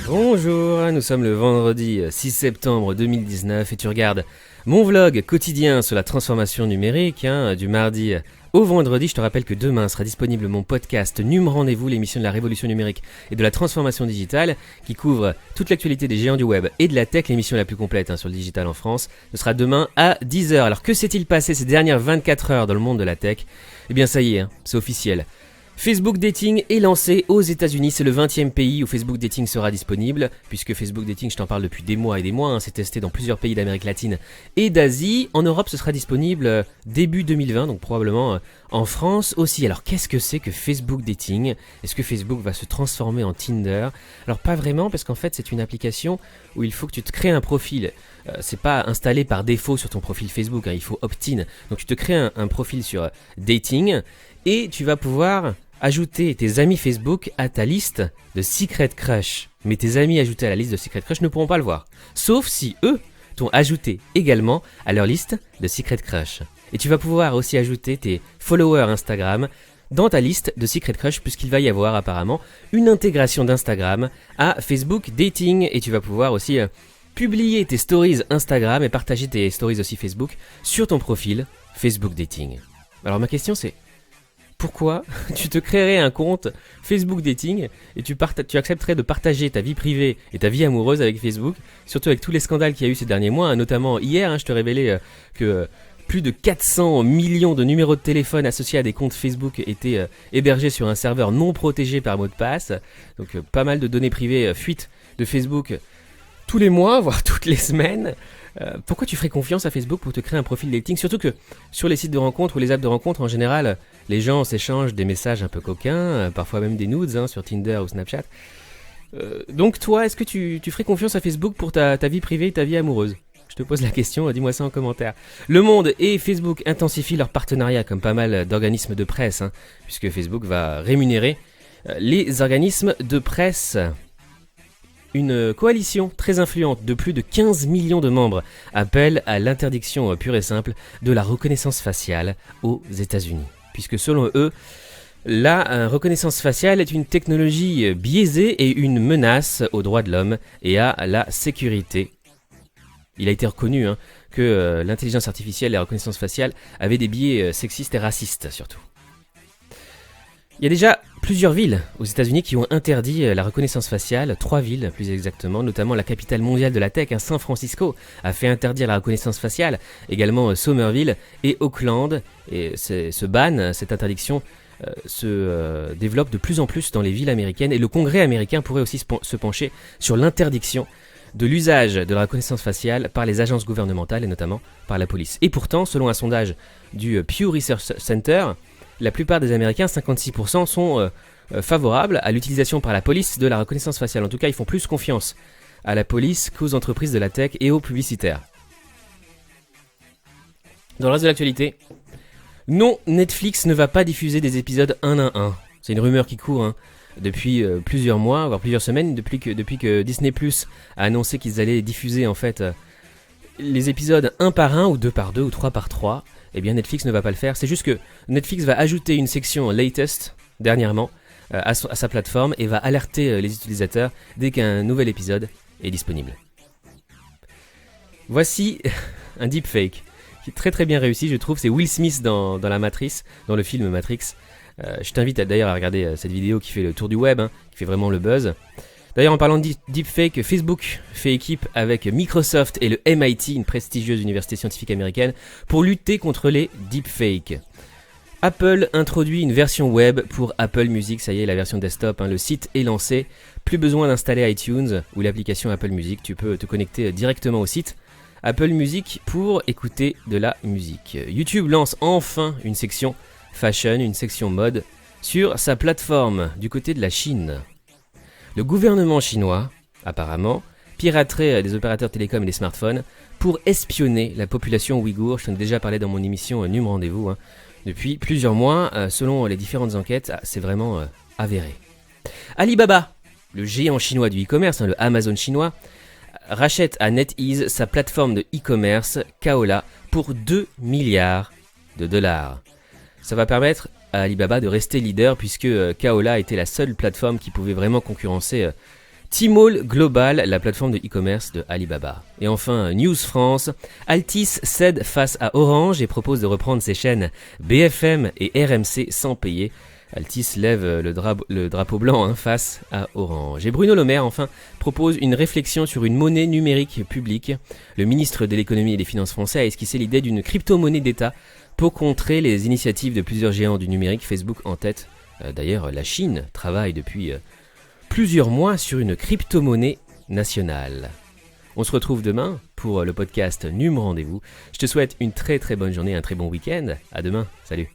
Bonjour, nous sommes le vendredi 6 septembre 2019 et tu regardes mon vlog quotidien sur la transformation numérique du mardi au vendredi. Je te rappelle que demain sera disponible mon podcast Num Rendez-vous, l'émission de la révolution numérique et de la transformation digitale qui couvre toute l'actualité des géants du web et de la tech, l'émission la plus complète sur le digital en France. Ce sera demain à 10h. Alors que s'est-il passé ces dernières 24 heures dans le monde de la tech ? Eh bien ça y est, c'est officiel. Facebook Dating est lancé aux États-Unis, c'est le 20e pays où Facebook Dating sera disponible, puisque Facebook Dating, je t'en parle depuis des mois et des mois, c'est testé dans plusieurs pays d'Amérique latine et d'Asie. En Europe, ce sera disponible début 2020, donc probablement en France aussi. Alors qu'est-ce que c'est que Facebook Dating ? Est-ce que Facebook va se transformer en Tinder ? Alors pas vraiment, parce qu'en fait c'est une application où il faut que tu te crées un profil. C'est pas installé par défaut sur ton profil Facebook, il faut opt-in. Donc tu te crées un profil sur Dating et tu vas pouvoir ajouter tes amis Facebook à ta liste de Secret Crush. Mais tes amis ajoutés à la liste de Secret Crush ne pourront pas le voir. Sauf si eux t'ont ajouté également à leur liste de Secret Crush. Et tu vas pouvoir aussi ajouter tes followers Instagram dans ta liste de Secret Crush, puisqu'il va y avoir apparemment une intégration d'Instagram à Facebook Dating. Et tu vas pouvoir aussi publier tes stories Instagram et partager tes stories aussi Facebook sur ton profil Facebook Dating. Alors ma question c'est: pourquoi tu te créerais un compte Facebook Dating et tu accepterais de partager ta vie privée et ta vie amoureuse avec Facebook, surtout avec tous les scandales qu'il y a eu ces derniers mois, notamment hier, je te révélais que plus de 400 millions de numéros de téléphone associés à des comptes Facebook étaient hébergés sur un serveur non protégé par mot de passe, donc pas mal de données privées fuites de Facebook tous les mois, voire toutes les semaines. Pourquoi tu ferais confiance à Facebook pour te créer un profil dating ? Surtout que sur les sites de rencontres ou les apps de rencontres en général, les gens s'échangent des messages un peu coquins, parfois même des nudes sur Tinder ou Snapchat. Donc toi, est-ce que tu ferais confiance à Facebook pour ta vie privée et ta vie amoureuse ? Je te pose la question, dis-moi ça en commentaire. Le Monde et Facebook intensifient leur partenariat comme pas mal d'organismes de presse, puisque Facebook va rémunérer les organismes de presse. Une coalition très influente de plus de 15 millions de membres appelle à l'interdiction pure et simple de la reconnaissance faciale aux États-Unis. Puisque selon eux, la reconnaissance faciale est une technologie biaisée et une menace aux droits de l'homme et à la sécurité. Il a été reconnu que l'intelligence artificielle et la reconnaissance faciale avaient des biais sexistes et racistes surtout. Il y a déjà plusieurs villes aux États-Unis qui ont interdit la reconnaissance faciale, 3 villes plus exactement, notamment la capitale mondiale de la tech, San Francisco, a fait interdire la reconnaissance faciale, également Somerville et Oakland. Et ce ban, cette interdiction, se développe de plus en plus dans les villes américaines, et le Congrès américain pourrait aussi se pencher sur l'interdiction de l'usage de la reconnaissance faciale par les agences gouvernementales et notamment par la police. Et pourtant, selon un sondage du Pew Research Center, la plupart des Américains, 56%, sont favorables à l'utilisation par la police de la reconnaissance faciale. En tout cas, ils font plus confiance à la police qu'aux entreprises de la tech et aux publicitaires. Dans le reste de l'actualité, non, Netflix ne va pas diffuser des épisodes 1 à 1. C'est une rumeur qui court depuis plusieurs mois, voire plusieurs semaines, depuis que Disney Plus a annoncé qu'ils allaient diffuser en fait les épisodes 1 par 1 ou 2 par 2 ou 3 par 3. Eh bien Netflix ne va pas le faire, c'est juste que Netflix va ajouter une section latest dernièrement à sa plateforme et va alerter les utilisateurs dès qu'un nouvel épisode est disponible. Voici un deepfake qui est très très bien réussi, je trouve. C'est Will Smith dans la Matrice, dans le film Matrix. Je t'invite d'ailleurs à regarder cette vidéo qui fait le tour du web, qui fait vraiment le buzz. D'ailleurs, en parlant de deepfake, Facebook fait équipe avec Microsoft et le MIT, une prestigieuse université scientifique américaine, pour lutter contre les deepfakes. Apple introduit une version web pour Apple Music, ça y est, la version desktop, le site est lancé. Plus besoin d'installer iTunes ou l'application Apple Music, tu peux te connecter directement au site Apple Music pour écouter de la musique. YouTube lance enfin une section fashion, une section mode sur sa plateforme du côté de la Chine. Le gouvernement chinois, apparemment, piraterait des opérateurs télécoms et des smartphones pour espionner la population ouïghour. Je t'en ai déjà parlé dans mon émission Num Rendez-vous. Depuis plusieurs mois, selon les différentes enquêtes, c'est vraiment avéré. Alibaba, le géant chinois du e-commerce, le Amazon chinois, rachète à NetEase sa plateforme de e-commerce Kaola pour 2 milliards de dollars. Ça va permettre à Alibaba de rester leader puisque Kaola était la seule plateforme qui pouvait vraiment concurrencer Tmall Global, la plateforme de e-commerce de Alibaba. Et enfin, News France, Altice cède face à Orange et propose de reprendre ses chaînes BFM et RMC sans payer. Altice lève le drapeau blanc face à Orange. Et Bruno Le Maire, enfin, propose une réflexion sur une monnaie numérique publique. Le ministre de l'économie et des finances français a esquissé l'idée d'une crypto-monnaie d'État pour contrer les initiatives de plusieurs géants du numérique, Facebook en tête. D'ailleurs, la Chine travaille depuis plusieurs mois sur une crypto-monnaie nationale. On se retrouve demain pour le podcast NUM Rendez-vous. Je te souhaite une très très bonne journée, un très bon week-end. À demain, salut.